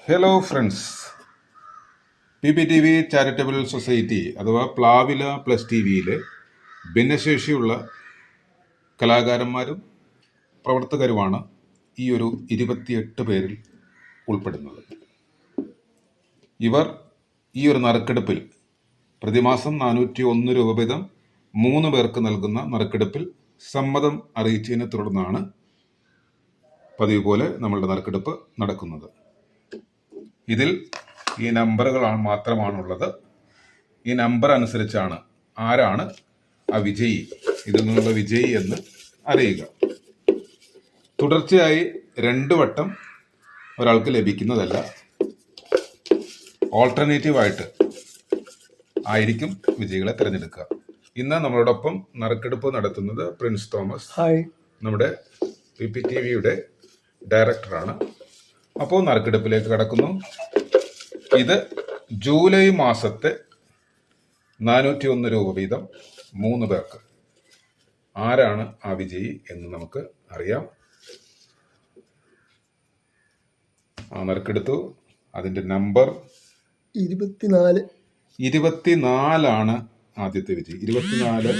Hello friends, PPTV charitable society അഥവാ പ്ലാവില plus TVയിലെ ഭിന്നശേഷിയുള്ള കലാകാരന്മാരും പ്രവർത്തകരുമാണ് ഈ ഒരു 28 പേരിൽ ഉൾപ്പെടുന്നത്. ഇവർ ഈ ഒരു നറുക്കെടുപ്പിൽ പ്രതിമാസം 401 രൂപ വീതം 3 പേർക്ക് നൽകുന്ന നറുക്കെടുപ്പിൽ സമ്മതം അറിയിച്ചതിനെ തുടർന്നാണ് പതിവ് പോലെ നമ്മളുടെ നറുക്കെടുപ്പ് നടക്കുന്നത്. ഇതിൽ ഈ നമ്പറുകൾ മാത്രമാണുള്ളത്. ഈ നമ്പർ അനുസരിച്ചാണ് ആരാണ് ആ വിജയി, ഇതിൽ നിന്നുള്ള വിജയി എന്ന് അറിയുക. തുടർച്ചയായി 2 വട്ടം ഒരാൾക്ക് ലഭിക്കുന്നതല്ല, ഓൾട്ടർനേറ്റീവായിട്ട് ആയിരിക്കും വിജയികളെ തിരഞ്ഞെടുക്കുക. ഇന്ന് നമ്മളോടൊപ്പം നറുക്കെടുപ്പ് നടത്തുന്നത് പ്രിൻസ് തോമസ്, നമ്മുടെ PPTVയുടെ ഡയറക്ടറാണ്. അപ്പോൾ നറുക്കെടുപ്പിലേക്ക് കടക്കുന്നു. ഇത് ജൂലൈ മാസത്തെ 401 രൂപ വീതം 3 പേർക്ക്. ആരാണ് ആ വിജയി എന്ന് നമുക്ക് അറിയാം. ആ നറുക്കെടുത്തു. അതിന്റെ നമ്പർ 24 ആദ്യത്തെ വിജയി. 24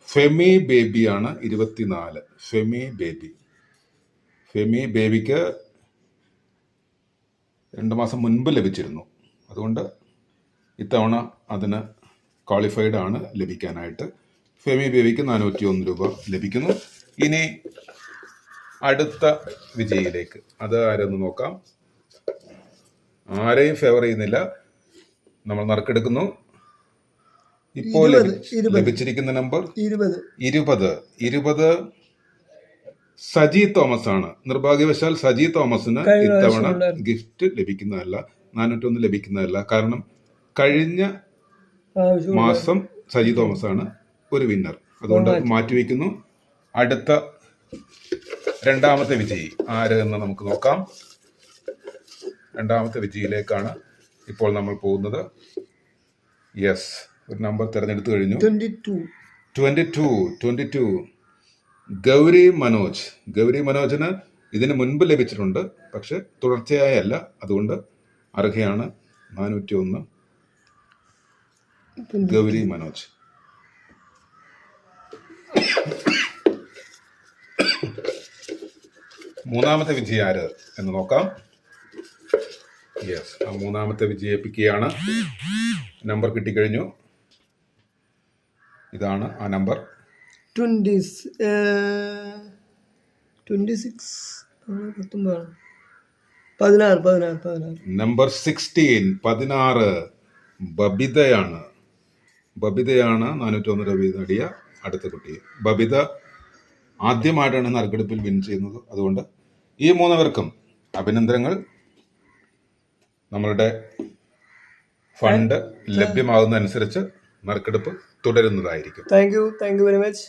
ഫെമി ബേബിയാണ്. 24 ഫെമി ബേബിക്ക് 2 മാസം മുൻപ് ലഭിച്ചിരുന്നു. അതുകൊണ്ട് ഇത്തവണ അതിന് ക്വാളിഫൈഡ് ആണ് ലഭിക്കാനായിട്ട്. ഫെമി ബേബിക്ക് 401 രൂപ ലഭിക്കുന്നു. ഇനി അടുത്ത വിജയിലേക്ക്, അത് ആരെന്ന് നോക്കാം. ആരെയും ഫേവർ ചെയ്യുന്നില്ല. നമ്മൾ നറുക്കെടുക്കുന്നു. ഇപ്പോൾ ലഭിച്ചിരിക്കുന്ന നമ്പർ 20 സജി തോമസ് ആണ്. നിർഭാഗ്യവശാൽ സജി തോമസിന് ഇത്തവണ ഗിഫ്റ്റ് ലഭിക്കുന്നതല്ല, 401 ലഭിക്കുന്നതല്ല. കാരണം കഴിഞ്ഞ മാസം സജി തോമസ് ആണ് ഒരു വിന്നർ. അതുകൊണ്ട് മാറ്റിവെക്കുന്നു. അടുത്ത രണ്ടാമത്തെ വിജയി ആര് എന്ന് നമുക്ക് നോക്കാം. രണ്ടാമത്തെ വിജയിലേക്കാണ് ഇപ്പോൾ നമ്മൾ പോകുന്നത്. യെസ്, ഒരു നമ്പർ തിരഞ്ഞെടുത്തു കഴിഞ്ഞു. 22 ഗൗരി മനോജിന് ഇതിന് മുൻപ് ലഭിച്ചിട്ടുണ്ട്, പക്ഷെ തുടർച്ചയായല്ല. അതുകൊണ്ട് അർഹയാണ് 401 ഗൗരി മനോജ്. മൂന്നാമത്തെ വിജയി ആര് എന്ന് നോക്കാം. യെസ്, ആ മൂന്നാമത്തെ വിജയിപ്പിക്കുകയാണ്. നമ്പർ കിട്ടിക്കഴിഞ്ഞു. ഇതാണ് ആ നമ്പർ. 16 നമ്പർ 16 ബബിതയാണ്. 401 രൂപ നേടിയ അടുത്ത കുട്ടി. ബബിത ആദ്യമായിട്ടാണ് നറുക്കെടുപ്പിൽ വിൻ ചെയ്യുന്നത്. അതുകൊണ്ട് ഈ 3 പേർക്കും അഭിനന്ദനങ്ങൾ. നമ്മളുടെ ഫണ്ട് ലഭ്യമാകുന്നതനുസരിച്ച് നറുക്കെടുപ്പ് തുടരുന്നതായിരിക്കും. Thank you very much.